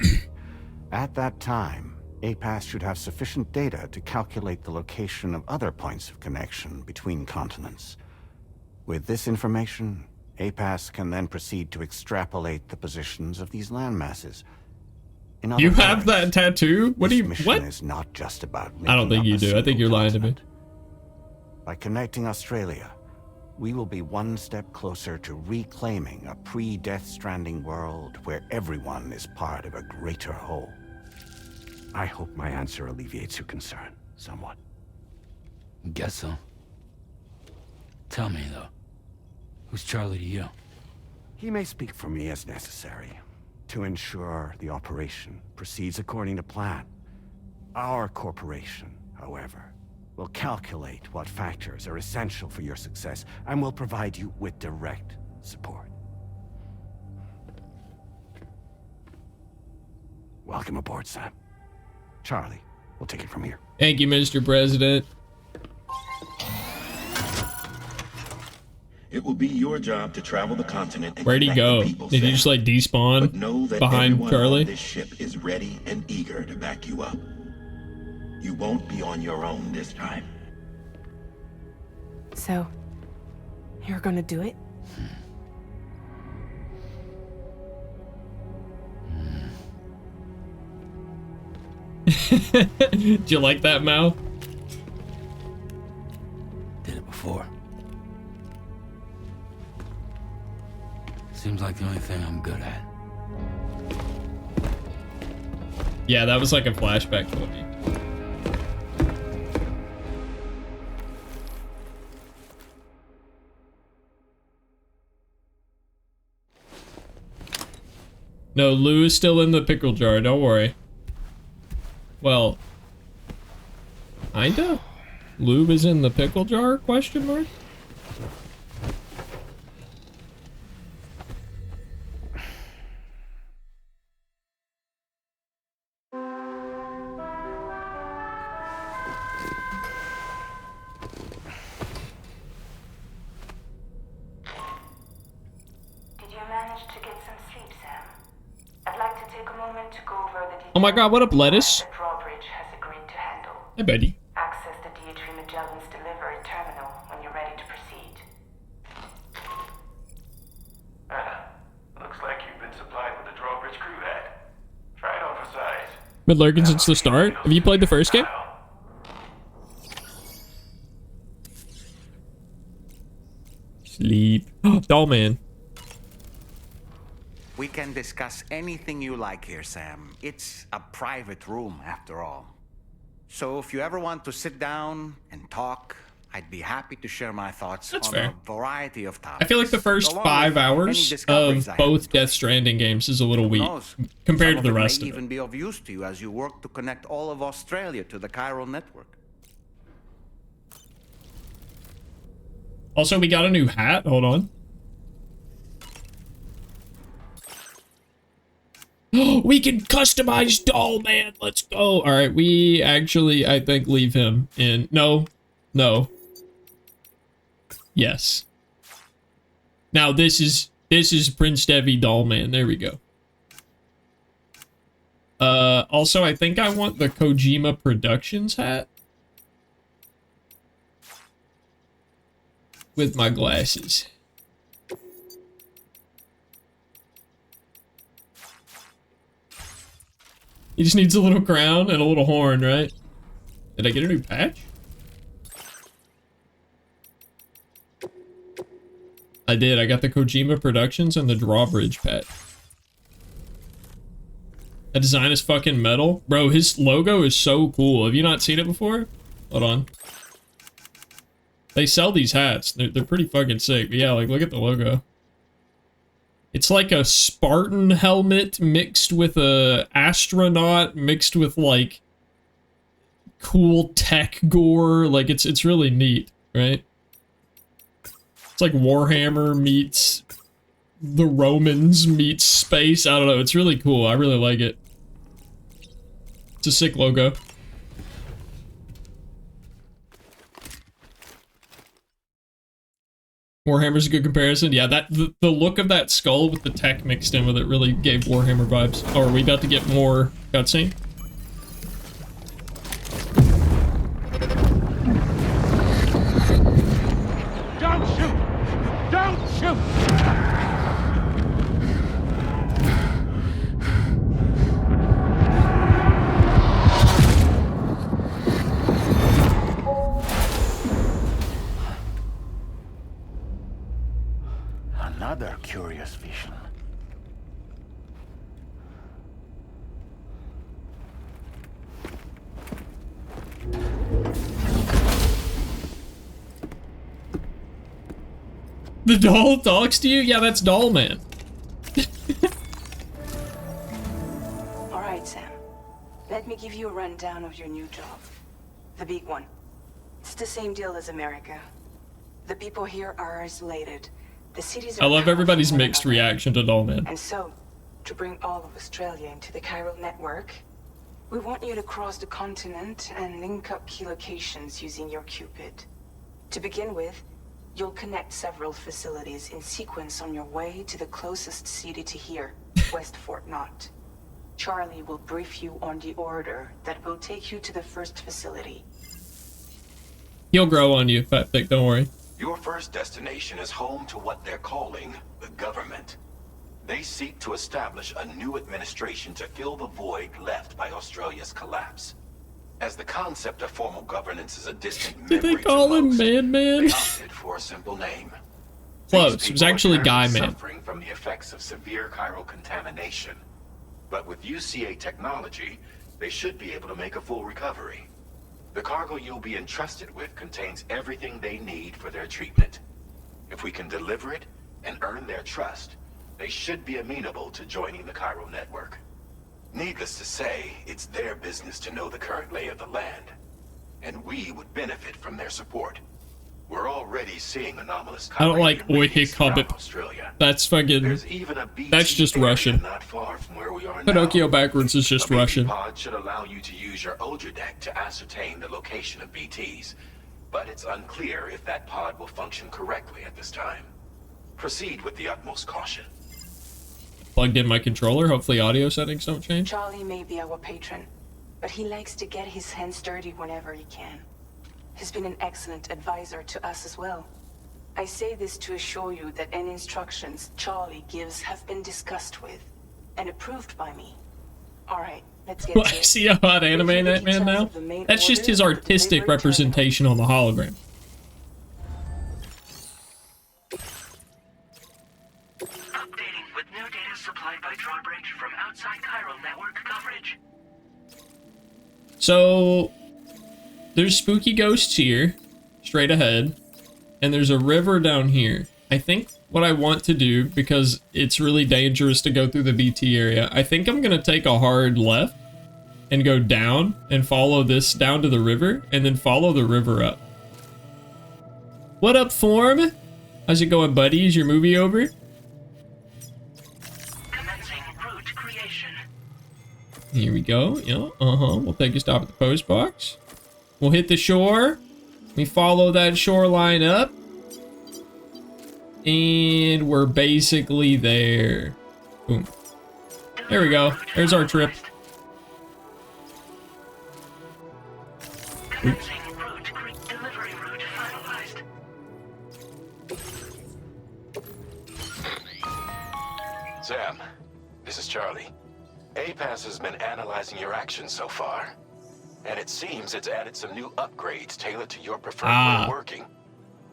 Speaker 3: At that time, APAS should have sufficient data to calculate the location of other points of connection between continents. With this information, APAS can then proceed to extrapolate the positions of these landmasses. In other
Speaker 1: You have
Speaker 3: words,
Speaker 1: that tattoo? What do
Speaker 3: this
Speaker 1: you...
Speaker 3: mission
Speaker 1: What?
Speaker 3: is not just about
Speaker 1: I don't think
Speaker 3: making
Speaker 1: you
Speaker 3: up a
Speaker 1: do. I think
Speaker 3: single
Speaker 1: you're lying to me.
Speaker 3: continent. By connecting Australia, we will be one step closer to reclaiming a pre-Death Stranding world where everyone is part of a greater whole. I hope my answer alleviates your concern somewhat.
Speaker 2: Guess so. Tell me, though. Who's Charlie to you?
Speaker 3: He may speak for me as necessary to ensure the operation proceeds according to plan. Our corporation, however, will calculate what factors are essential for your success and will provide you with direct support. Welcome aboard, Sam. Charlie, we'll take it from here.
Speaker 1: Thank you, Mr. President.
Speaker 10: It will be your job to travel the continent and
Speaker 1: Where'd he
Speaker 10: connect
Speaker 1: go?
Speaker 10: the people,
Speaker 1: Did he
Speaker 10: Sam.
Speaker 1: just like despawn
Speaker 10: But know that
Speaker 1: behind
Speaker 10: everyone
Speaker 1: Charlie?
Speaker 10: on this ship is ready and eager to back you up. You won't be on your own this time.
Speaker 6: So, you're gonna do it?
Speaker 1: Do you like that, Mao?
Speaker 2: Did it before. Seems like the only thing I'm good at.
Speaker 1: Yeah, that was like a flashback for me. No, Lou is still in the pickle jar, don't worry. Well, kinda? Lube is in the pickle jar, question mark?
Speaker 4: Did you manage to get some sleep, Sam? I'd like to take a moment to go over the details.
Speaker 1: Oh my god, what up, lettuce?
Speaker 4: The drawbridge has agreed to handle.
Speaker 1: Hey, buddy.
Speaker 4: Access the DHV Magellan's delivery terminal when you're ready to proceed.
Speaker 11: Looks like you've been supplied with a drawbridge crew head. Try it on for size.
Speaker 1: Been lurking since the start. Have you played the first game? Sleep. Doll man.
Speaker 3: We can discuss anything you like here, Sam. It's a private room, after all. So if you ever want to sit down and talk, I'd be happy to share my thoughts
Speaker 1: That's
Speaker 3: on
Speaker 1: fair.
Speaker 3: a variety of topics.
Speaker 1: I feel like the first
Speaker 3: along
Speaker 1: 5
Speaker 3: with any
Speaker 1: hours
Speaker 3: discoveries
Speaker 1: of
Speaker 3: I
Speaker 1: both
Speaker 3: have.
Speaker 1: Death Stranding games is a little
Speaker 3: Who
Speaker 1: weak
Speaker 3: knows?
Speaker 1: compared
Speaker 3: Some
Speaker 1: to the
Speaker 3: it
Speaker 1: rest
Speaker 3: may
Speaker 1: of
Speaker 3: even
Speaker 1: it.
Speaker 3: be of use to you as you work to connect all of Australia to the chiral network.
Speaker 1: Also, we got a new hat. Hold on. We can customize Doll Man. Let's go. All right, we actually, I think, leave him in. No. No. Yes. Now this is Prince Devi Doll Man. There we go. Also, I think I want the Kojima Productions hat. With my glasses. He just needs a little crown and a little horn, right? Did I get a new patch? I did. I got the Kojima Productions and the Drawbridge patch. That design is fucking metal. Bro, his logo is so cool. Have you not seen it before? Hold on. They sell these hats. They're pretty fucking sick. But yeah, like, look at the logo. It's like a Spartan helmet mixed with a astronaut mixed with, like, cool tech gore. Like, it's really neat, right? It's like Warhammer meets the Romans meets space. I don't know. It's really cool. I really like it. It's a sick logo. Warhammer's a good comparison. Yeah, the look of that skull with the tech mixed in with it really gave Warhammer vibes. Oh, are we about to get more cutscene?
Speaker 5: Don't shoot! Don't shoot!
Speaker 3: Another curious vision.
Speaker 1: The doll talks to you? Yeah, that's Doll Man.
Speaker 4: All right, Sam. Let me give you a rundown of your new job. The big one. It's the same deal as America. The people here are isolated. The cities are
Speaker 1: I love everybody's
Speaker 4: powerful
Speaker 1: mixed reaction to Doll Man.
Speaker 4: And so, to bring all of Australia into the chiral network, we want you to cross the continent and link up key locations using your Cupid. To begin with, you'll connect several facilities in sequence on your way to the closest city to here, West Fort Knott. Charlie will brief you on the order that will take you to the first facility.
Speaker 1: He'll grow on you, Fat Pick, don't worry.
Speaker 10: Your first destination is home to what they're calling the government. They seek to establish a new administration to fill the void left by Australia's collapse. As the concept of formal governance is a distant memory
Speaker 1: Did they call him Man Man?
Speaker 10: they opted for a simple name.
Speaker 1: Close. It was actually Guy Man.
Speaker 10: Suffering from the effects of severe chiral contamination. But with UCA technology, they should be able to make a full recovery. The cargo you'll be entrusted with contains everything they need for their treatment. If we can deliver it and earn their trust, they should be amenable to joining the chiral network. Needless to say, it's their business to know the current lay of the land, and we would benefit from their support. We're already seeing anomalous.
Speaker 1: I don't like Oi Hick Hobbit. That's fucking. That's just Russian.
Speaker 10: Not far from where we are
Speaker 1: Pinocchio
Speaker 10: now.
Speaker 1: backwards is just
Speaker 10: A BT
Speaker 1: Russian.
Speaker 10: pod should allow you to use your Ultra deck to ascertain the location of BTs, but it's unclear if that pod will function correctly at this time. Proceed with the utmost caution.
Speaker 1: Plugged in my controller. Hopefully audio settings don't change.
Speaker 4: Charlie may be our patron, but he likes to get his hands dirty whenever he can. He's been an excellent advisor to us as well. I say this to assure you that any instructions Charlie gives have been discussed with and approved by me. All right, let's get to it.
Speaker 1: See how hot anime that man now? That's just his artistic representation on the hologram.
Speaker 7: Updating with new data supplied by drawbridge from outside chiral network coverage.
Speaker 1: So, there's spooky ghosts here, straight ahead, and there's a river down here. I think what I want to do, because it's really dangerous to go through the BT area, I think I'm gonna take a hard left and go down and follow this down to the river, and then follow the river up. What up, Form? How's it going, buddy? Is your movie over?
Speaker 7: Commencing route creation.
Speaker 1: Here we go. Yeah, We'll take a stop at the post box. We'll hit the shore. We follow that shoreline up. And we're basically there. Boom. There we go. There's our trip.
Speaker 7: Commencing route delivery route finalized.
Speaker 10: Sam, this is Charlie. APAS has been analyzing your actions so far, and it seems it's added some new upgrades tailored to your preferred way of working.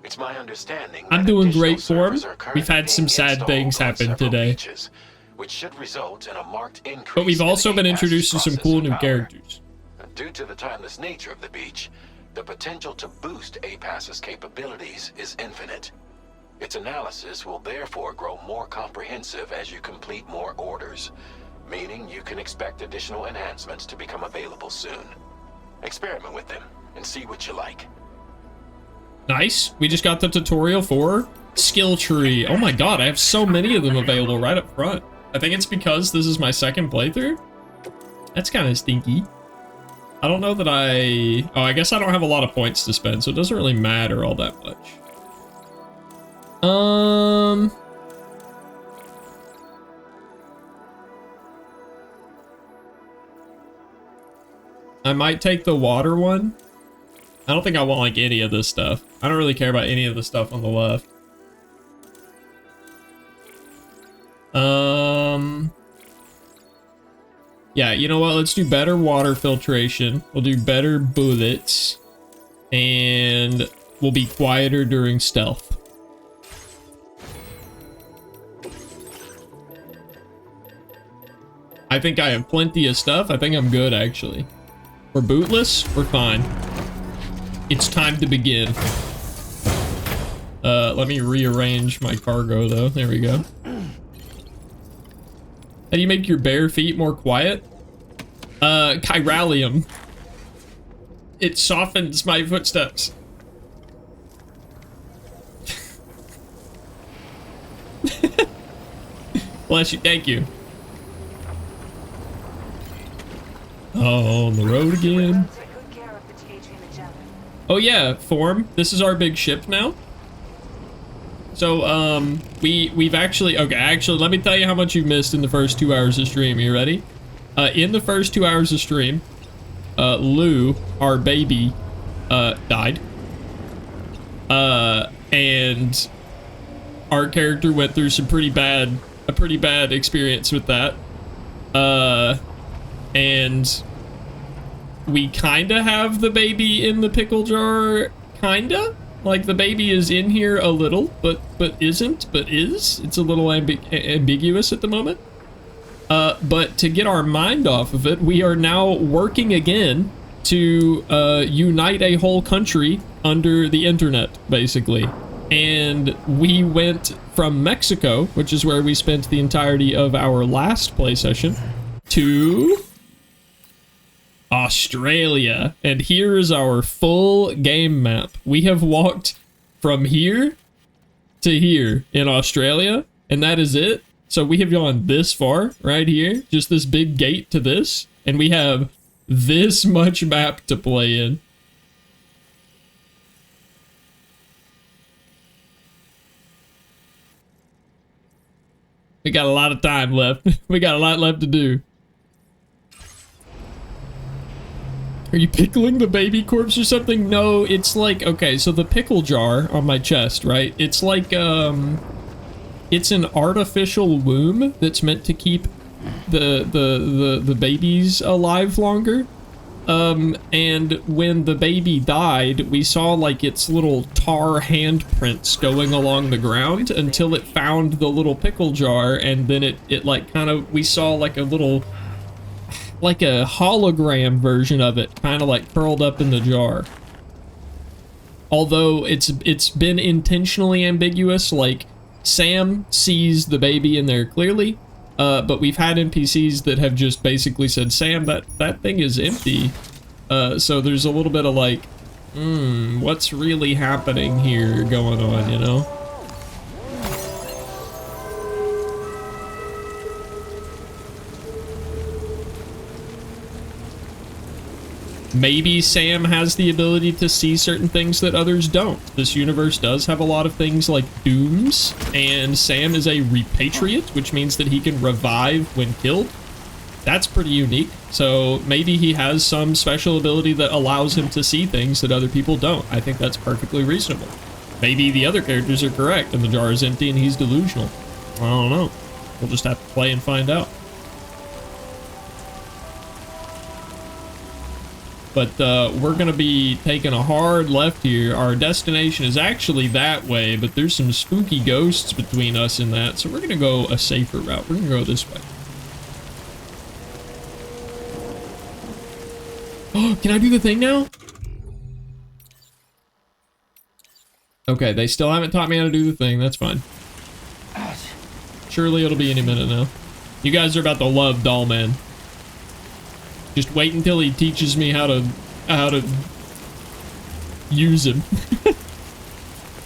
Speaker 10: It's my understanding
Speaker 1: I'm
Speaker 10: that
Speaker 1: doing
Speaker 10: additional
Speaker 1: great, Form.
Speaker 10: servers are currently
Speaker 1: We've had some
Speaker 10: being
Speaker 1: sad
Speaker 10: installed
Speaker 1: things
Speaker 10: on
Speaker 1: happen
Speaker 10: several
Speaker 1: today.
Speaker 10: beaches, which should result in a marked increase.
Speaker 1: But we've also
Speaker 10: in
Speaker 1: been
Speaker 10: APAS's
Speaker 1: introduced to some cool new
Speaker 10: processing power.
Speaker 1: characters.
Speaker 10: Due to the timeless nature of the beach, the potential to boost APAS's capabilities is infinite. Its analysis will therefore grow more comprehensive as you complete more orders, meaning you can expect additional enhancements to become available soon. Experiment with them and see what you like.
Speaker 1: Nice. We just got the tutorial for Skill Tree. Oh my god, I have so many of them available right up front. I think it's because this is my second playthrough. That's kind of stinky. I don't know that Oh, I guess I don't have a lot of points to spend, so it doesn't really matter all that much. I might take the water one. I don't think I want like any of this stuff. I don't really care about any of the stuff on the left. Yeah, you know what? Let's do better water filtration. We'll do better bullets. And we'll be quieter during stealth. I think I have plenty of stuff. I think I'm good, actually. We're bootless. We're fine. It's time to begin. Let me rearrange my cargo, though. There we go. How do you make your bare feet more quiet? Chiralium. It softens my footsteps. Bless you. Thank you. Oh, on the road again. Oh yeah, Form. This is our big ship now. So, we've actually... Okay, actually, let me tell you how much you've missed in the first 2 hours of stream. You ready? In the first 2 hours of stream, Lou, our baby, died. And our character went through a pretty bad experience with that. And we kinda have the baby in the pickle jar, kinda? Like, the baby is in here a little, but isn't, but is. It's a little ambiguous at the moment. But to get our mind off of it, we are now working again to unite a whole country under the internet, basically. And we went from Mexico, which is where we spent the entirety of our last play session, to Australia. And here is our full game map. We have walked from here to here in Australia, and that is it. So we have gone this far right here, just this big gate to this, and we have this much map to play in. We got a lot of time left. We got a lot left to do. Are you pickling the baby corpse or something? No, it's like, okay, so the pickle jar on my chest, right? It's like, it's an artificial womb that's meant to keep the babies alive longer. And when the baby died, we saw like its little tar handprints going along the ground until it found the little pickle jar, and then it like kind of, we saw like a little, like a hologram version of it, kind of like curled up in the jar. Although it's been intentionally ambiguous, like Sam sees the baby in there clearly, but we've had NPCs that have just basically said, Sam, that thing is empty. So there's a little bit of like, what's really happening here going on, you know? Maybe Sam has the ability to see certain things that others don't. This universe does have a lot of things like dooms, and Sam is a repatriate, which means that he can revive when killed. That's pretty unique. So maybe he has some special ability that allows him to see things that other people don't. I think that's perfectly reasonable. Maybe the other characters are correct and the jar is empty and he's delusional. I don't know. We'll just have to play and find out. But we're going to be taking a hard left here. Our destination is actually that way, but there's some spooky ghosts between us and that, so we're going to go a safer route. We're going to go this way. Oh, can I do the thing now? Okay, they still haven't taught me how to do the thing. That's fine. Surely it'll be any minute now. You guys are about to love Doll Man. Just wait until he teaches me how to use him.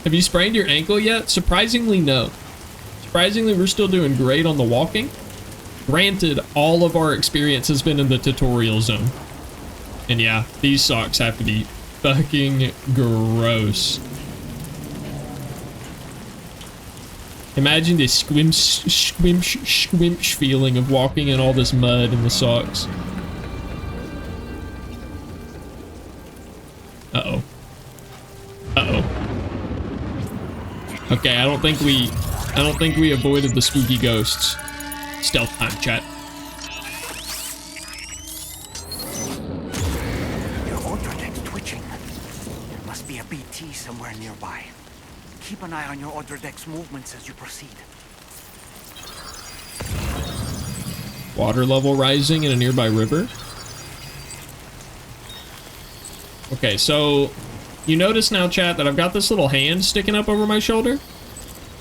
Speaker 1: Have you sprained your ankle yet? Surprisingly, no. Surprisingly, we're still doing great on the walking. Granted, all of our experience has been in the tutorial zone. And yeah, these socks have to be fucking gross. Imagine the squimsh feeling of walking in all this mud in the socks. Uh-oh. Uh-oh. Okay, I don't think we avoided the spooky ghosts. Stealth time, chat.
Speaker 3: Your order deck's twitching. There must be a BT somewhere nearby. Keep an eye on your order deck's movements as you proceed.
Speaker 1: water level rising in a nearby river. Okay, so you notice now, chat, that I've got this little hand sticking up over my shoulder.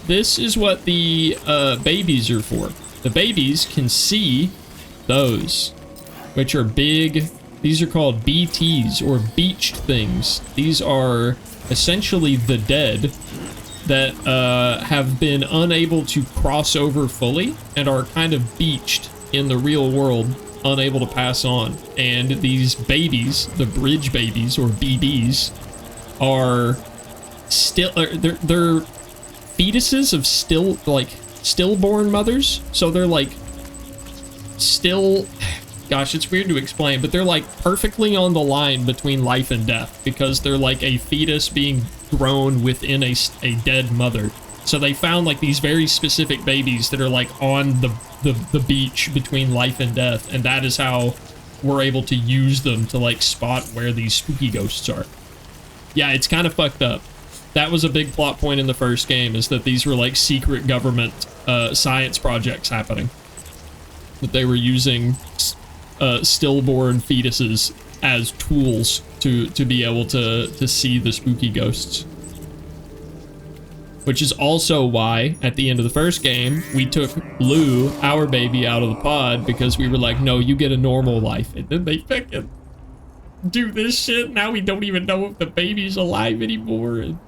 Speaker 1: This is what the babies are for. The babies can see those, which are big. These are called BTs, or beached things. These are essentially the dead that have been unable to cross over fully and are kind of beached in the real world, unable to pass on. And these babies, the bridge babies, or BBs, are still, they're fetuses of stillborn mothers. So they're like still, gosh, it's weird to explain, but they're like perfectly on the line between life and death, because they're like a fetus being grown within a dead mother. So they found like these very specific babies that are like on the beach between life and death, and that is how we're able to use them to like spot where these spooky ghosts are. Yeah, it's kind of fucked up. That was a big plot point in the first game, is that these were like secret government science projects happening. That they were using stillborn fetuses as tools to be able to see the spooky ghosts. Which is also why, at the end of the first game, we took Lou, our baby, out of the pod, because we were like, no, you get a normal life. And then they fucking do this shit. Now we don't even know if the baby's alive anymore. And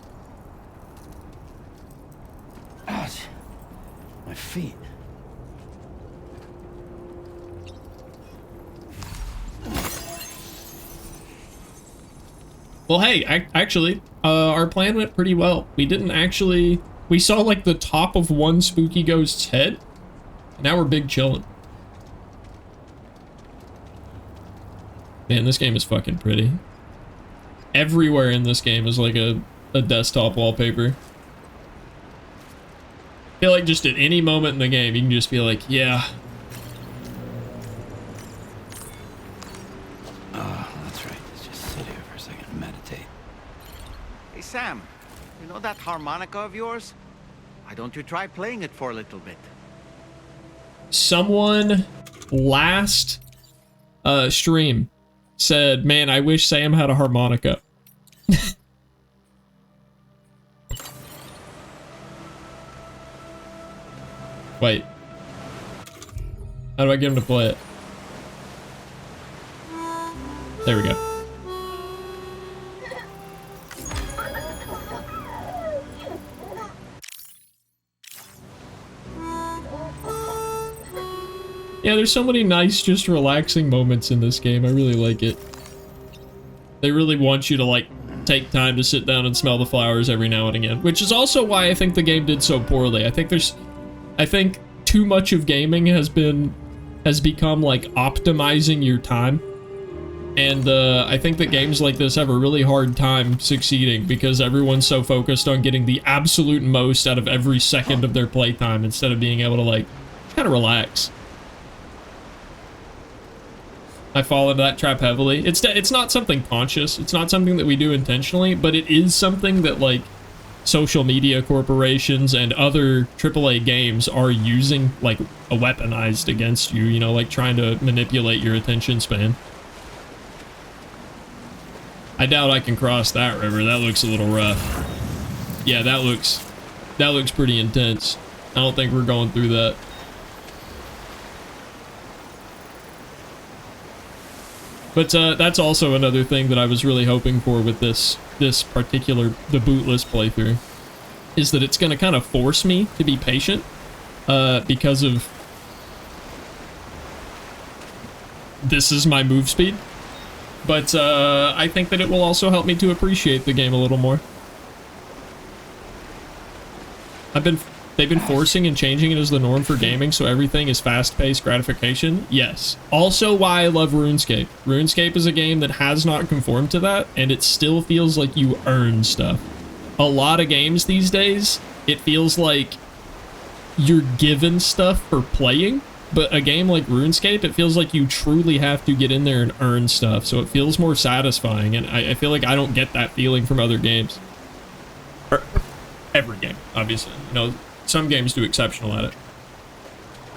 Speaker 2: ouch. My feet.
Speaker 1: well, hey, actually, our plan went pretty well. We didn't actually... We saw, like, the top of one spooky ghost's head. And now we're big chillin'. Man, this game is fucking pretty. Everywhere in this game is like a desktop wallpaper. I feel like just at any moment in the game, you can just be like, yeah.
Speaker 2: That's right. Let's just sit here for a second and meditate.
Speaker 3: Hey, Sam, you know that harmonica of yours? Why don't you try playing it for a little bit?
Speaker 1: Someone last stream said, man, I wish Sam had a harmonica. Wait. How do I get him to play it? There we go. Yeah, there's so many nice, just relaxing moments in this game. I really like it. They really want you to, like, take time to sit down and smell the flowers every now and again. Which is also why I think the game did so poorly. I think too much of gaming has become, like, optimizing your time. And, I think that games like this have a really hard time succeeding because everyone's so focused on getting the absolute most out of every second of their playtime instead of being able to, like, kind of relax. I fall into that trap heavily. It's not something conscious. It's not something that we do intentionally, but it is something that, like, social media corporations and other AAA games are using, like, weaponized against you, you know, like trying to manipulate your attention span. I doubt I can cross that river. That looks a little rough. Yeah, that looks pretty intense. I don't think we're going through that. But that's also another thing that I was really hoping for with this particular, the Bootless playthrough, is that it's going to kind of force me to be patient because of this is my move speed. But I think that it will also help me to appreciate the game a little more. They've been forcing and changing it as the norm for gaming, so everything is fast-paced gratification. Yes. Also why I love RuneScape. RuneScape is a game that has not conformed to that, and it still feels like you earn stuff. A lot of games these days, it feels like you're given stuff for playing, but a game like RuneScape, it feels like you truly have to get in there and earn stuff, so it feels more satisfying, and I feel like I don't get that feeling from other games. Or every game, obviously. You know, some games do exceptional at it.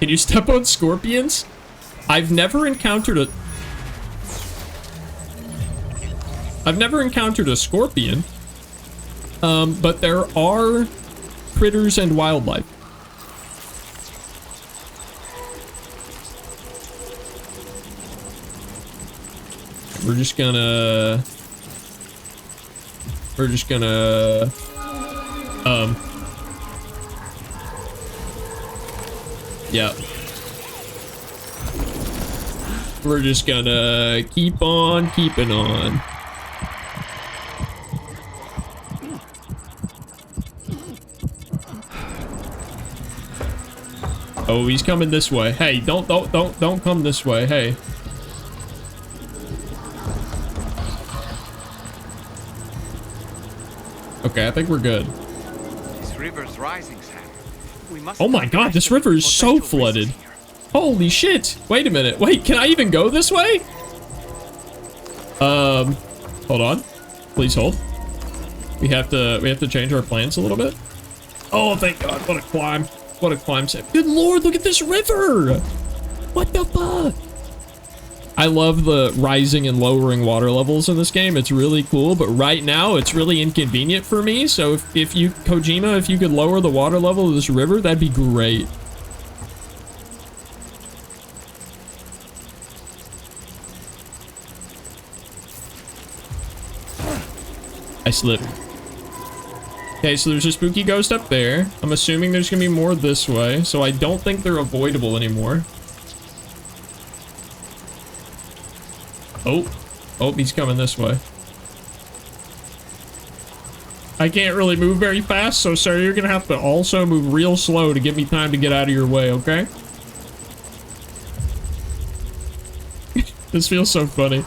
Speaker 1: Can you step on scorpions? I've never encountered a scorpion, but there are critters and wildlife. We're just gonna yeah. We're just gonna keep on keeping on. Oh, he's coming this way. Hey, don't come this way. Hey. Okay, I think we're good.
Speaker 3: This river's rising, Sam. We must.
Speaker 1: Oh my god, this river is so flooded. Holy shit. Wait a minute. Wait, can I even go this way? Hold on. Please hold. We have to change our plans a little bit. Oh, thank god. What a climb. What a climb, Sam. Good lord, look at this river. What the fuck? I love the rising and lowering water levels in this game. It's really cool, but right now it's really inconvenient for me. So if you, Kojima, if you could lower the water level of this river, that'd be great. I slipped. Okay, so there's a spooky ghost up there. I'm assuming there's gonna be more this way, so I don't think they're avoidable anymore. Oh, he's coming this way. I can't really move very fast, so sir, you're gonna have to also move real slow to give me time to get out of your way, okay? This feels so funny.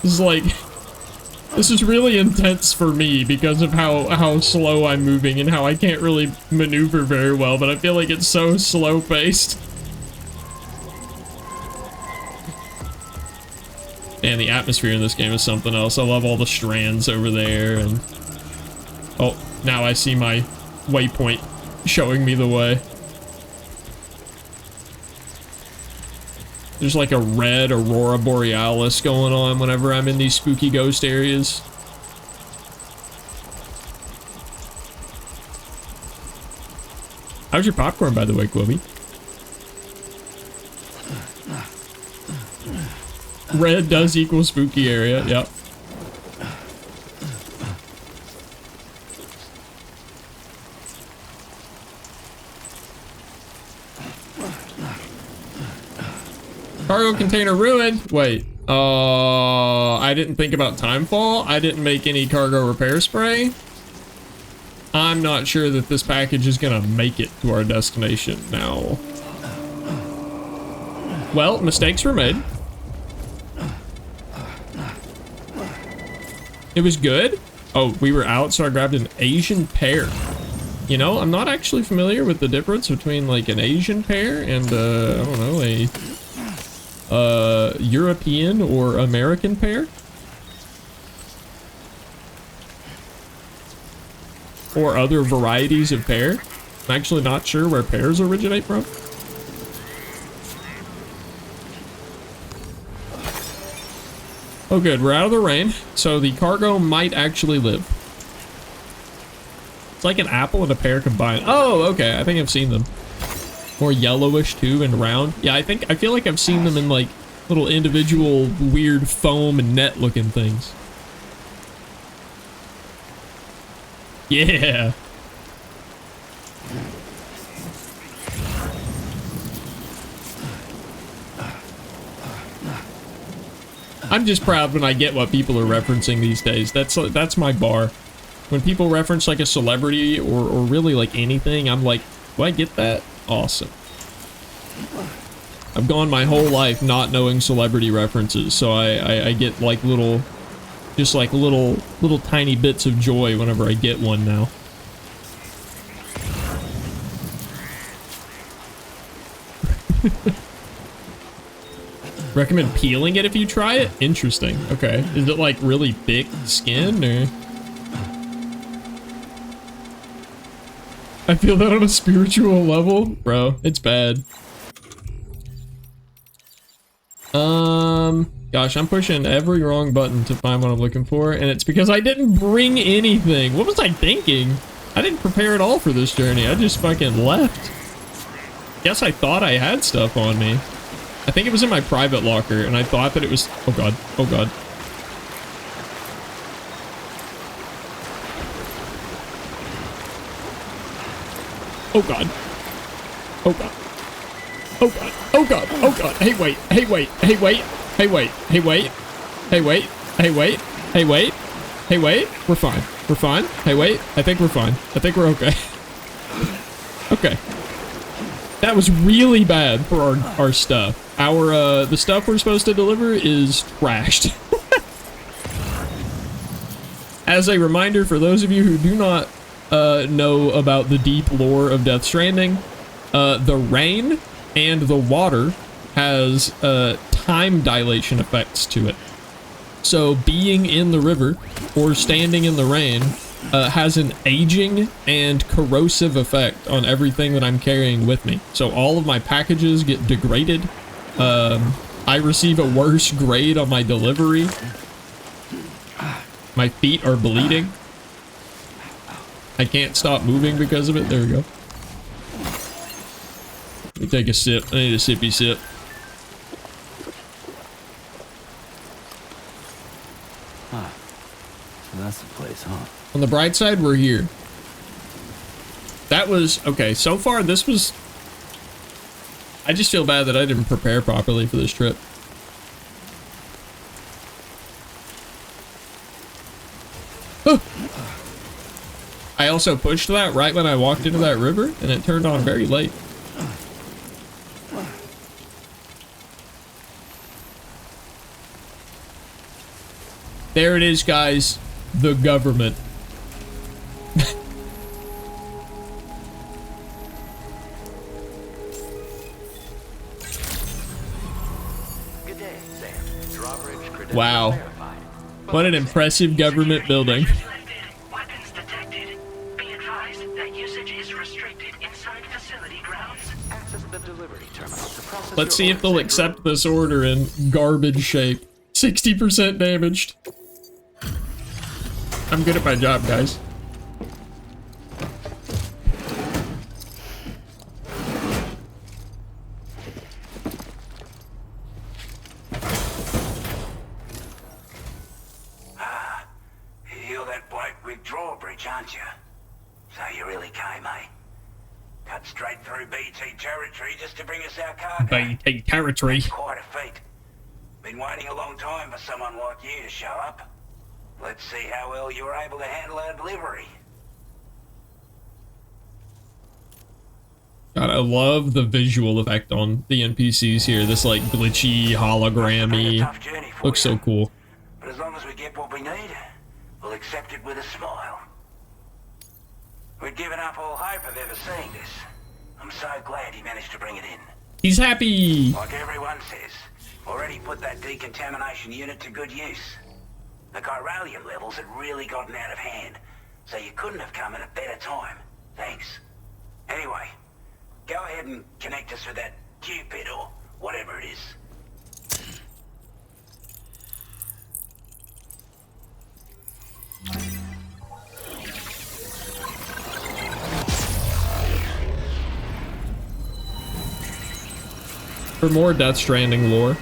Speaker 1: This is really intense for me because of how slow I'm moving and how I can't really maneuver very well, but I feel like it's so slow-paced. And the atmosphere in this game is something else. I love all the strands over there, and oh, now I see my waypoint showing me the way. There's like a red aurora borealis going on whenever I'm in these spooky ghost areas. How's your popcorn, by the way, Quibby? Red does equal spooky area, yep. Cargo container ruined. Wait. I didn't think about timefall. I didn't make any cargo repair spray. I'm not sure that this package is gonna make it to our destination now. Well, mistakes were made. It was good. Oh, we were out, so I grabbed an Asian pear. You know, I'm not actually familiar with the difference between like an Asian pear and I don't know, a European or American pear. Or other varieties of pear. I'm actually not sure where pears originate from. Oh good, we're out of the rain, so the cargo might actually live. It's like an apple and a pear combined. Oh, okay, I think I've seen them. More yellowish too and round. Yeah, I feel like I've seen them in like little individual weird foam and net looking things. Yeah. I'm just proud when I get what people are referencing these days. That's my bar. When people reference like a celebrity or really like anything, I'm like, do I get that? Awesome. I've gone my whole life not knowing celebrity references, so I get like little, just like little tiny bits of joy whenever I get one now. Recommend peeling it if you try it? Interesting. Okay. Is it like really thick skin or? I feel that on a spiritual level. Bro, it's bad. Gosh, I'm pushing every wrong button to find what I'm looking for, and it's because I didn't bring anything. What was I thinking? I didn't prepare at all for this journey. I just fucking left. Guess I thought I had stuff on me. I think it was in my private locker, and I thought that it was... Oh god. Oh god. Oh god. Oh god. Oh god. Oh god. Oh god. Hey wait. Hey wait. Hey wait. Hey wait. Hey wait. Hey wait. Hey wait. Hey wait. Hey wait. We're fine. We're fine. Hey wait. I think we're fine. I think we're okay. Okay. That was really bad for our stuff. The stuff we're supposed to deliver is trashed. As a reminder for those of you who do not know about the deep lore of Death Stranding, the rain and the water has time dilation effects to it. So being in the river or standing in the rain has an aging and corrosive effect on everything that I'm carrying with me. So all of my packages get degraded. I receive a worse grade on my delivery. My feet are bleeding. I can't stop moving because of it. There we go. Let me take a sip. I need a sippy sip.
Speaker 2: Huh. So that's the place, huh?
Speaker 1: On the bright side, we're here. That was... Okay, so far, this was... I just feel bad that I didn't prepare properly for this trip. I also pushed that right when I walked into that river, and it turned on very late. There it is, guys. The government. Wow. What an impressive government building. Let's see if they'll accept this order in garbage shape. 60% damaged. I'm good at my job, guys.
Speaker 2: You're that bloke with drawbridge, aren't you? So you really came, eh? Cut straight through BT territory just to bring us our cargo.
Speaker 1: BT territory.
Speaker 2: That's quite a feat. Been waiting a long time for someone like you to show up. Let's see how well you were able to handle our delivery.
Speaker 1: God, I love the visual effect on the NPCs here. This like glitchy, hologrammy. Looks so cool.
Speaker 2: But as long as we get what we need, we'll accept it with a smile. We'd given up all hope of ever seeing this. I'm so glad he managed to bring it in.
Speaker 1: He's happy.
Speaker 2: Like everyone says, already put that decontamination unit to good use. The chiralium levels had really gotten out of hand, so you couldn't have come at a better time. Thanks. Anyway, go ahead and connect us with that Cupid or whatever it is.
Speaker 1: For more Death Stranding lore,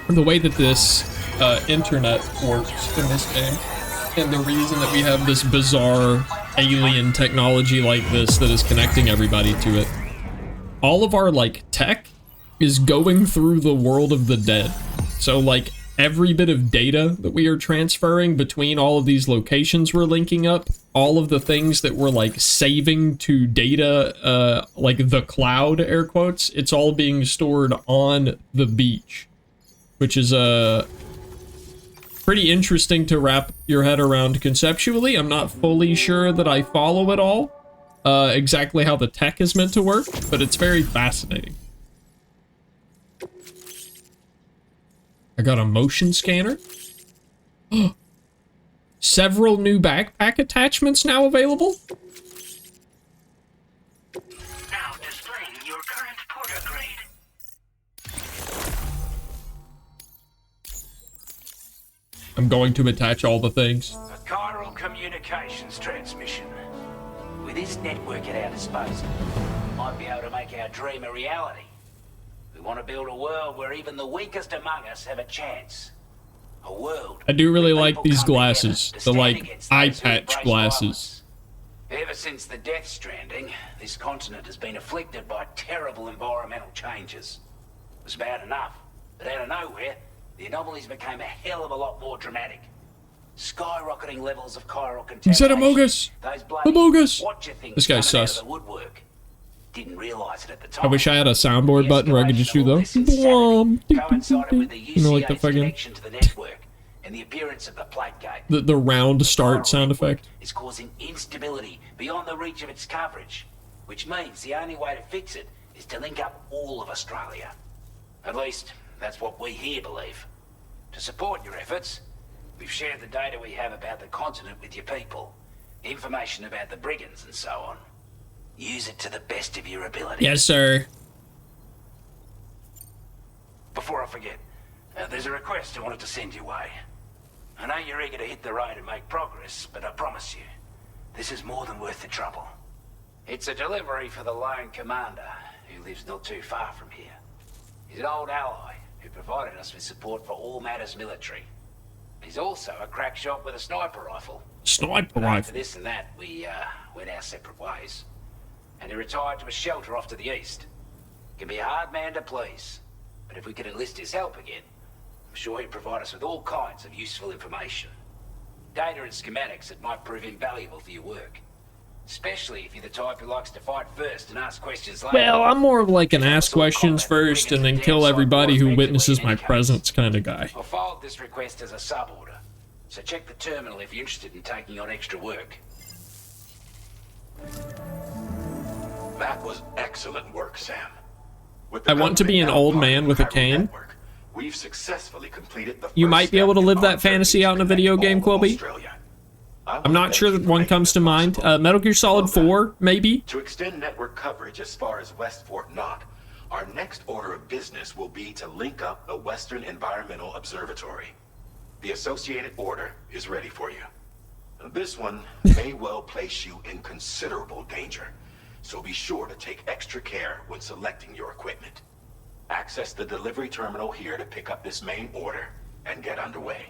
Speaker 1: the way that this internet works in this game, and the reason that we have this bizarre alien technology like this that is connecting everybody to it. All of our, like, tech is going through the world of the dead. So, like, every bit of data that we are transferring between all of these locations we're linking up, all of the things that we're, like, saving to data, like, the cloud, air quotes, it's all being stored on the beach. Which is, pretty interesting to wrap your head around conceptually. I'm not fully sure that I follow it all, exactly how the tech is meant to work, but it's very fascinating. I got a motion scanner. Several new backpack attachments now available.
Speaker 7: Now displaying your current porter grade.
Speaker 1: I'm going to attach all the things.
Speaker 2: A chiral communications transmission. With this network at our disposal, we might be able to make our dream a reality. We want to build a world where even the weakest among us have a chance. A world.
Speaker 1: I do really
Speaker 2: where
Speaker 1: like
Speaker 2: people
Speaker 1: these
Speaker 2: come together
Speaker 1: glasses.
Speaker 2: to
Speaker 1: The
Speaker 2: stand
Speaker 1: like
Speaker 2: against
Speaker 1: eye
Speaker 2: those who
Speaker 1: patch
Speaker 2: embrace
Speaker 1: glasses.
Speaker 2: violence. Ever since the Death Stranding, this continent has been afflicted by terrible environmental changes. It was bad enough, but out of nowhere, the anomalies became a hell of a lot more dramatic. Skyrocketing levels of chiral contamination.
Speaker 1: He said Amogus.
Speaker 2: Those bloody
Speaker 1: Amogus.
Speaker 2: watcher things
Speaker 1: This guy's
Speaker 2: coming out
Speaker 1: sus.
Speaker 2: of the woodwork. Didn't realize it at the time.
Speaker 1: I wish I had a soundboard button where I could just do those.
Speaker 2: Coincided with the
Speaker 1: You know, like the
Speaker 2: UCA's
Speaker 1: fucking
Speaker 2: connection to the network and the appearance of the plate gate.
Speaker 1: the round start sound effect.
Speaker 2: Is causing instability beyond the reach of its coverage, which means the only way to fix it is to link up all of Australia. At least, that's what we here believe. To support your efforts, we've shared the data we have about the continent with your people, information about the brigands and so on. Use it to the best of your ability.
Speaker 1: Yes, sir.
Speaker 2: Before I forget, there's a request I wanted to send your way. I know you're eager to hit the road and make progress, but I promise you, this is more than worth the trouble. It's a delivery for the lone commander, who lives not too far from here. He's an old ally who provided us with support for all matters military. He's also a crack shot with a sniper rifle.
Speaker 1: Sniper
Speaker 2: But after
Speaker 1: rifle.
Speaker 2: this and that, we went our separate ways. And he retired to a shelter off to the east. Can be a hard man to please, but if we could enlist his help again, I'm sure he'd provide us with all kinds of useful information. Data and schematics that might prove invaluable for your work. Especially if you're the type who likes to fight first and ask questions later.
Speaker 1: Well, I'm more of like an ask questions first and then kill everybody who witnesses my presence kind of guy.
Speaker 2: I filed this request as a sub-order, so check the terminal if you're interested in taking on extra work.
Speaker 10: That was excellent work, Sam.
Speaker 1: I want to be an old man with a cane.
Speaker 10: We've successfully completed the
Speaker 1: You might be able to live that fantasy out in a video game, Quilby. I'm not sure that one comes to mind. Metal Gear Solid 4, maybe?
Speaker 10: To extend network coverage as far as West Fort Knott, our next order of business will be to link up the Western Environmental Observatory. The associated order is ready for you. This one may well place you in considerable danger, so be sure to take extra care when selecting your equipment. Access the delivery terminal here to pick up this main order and get underway.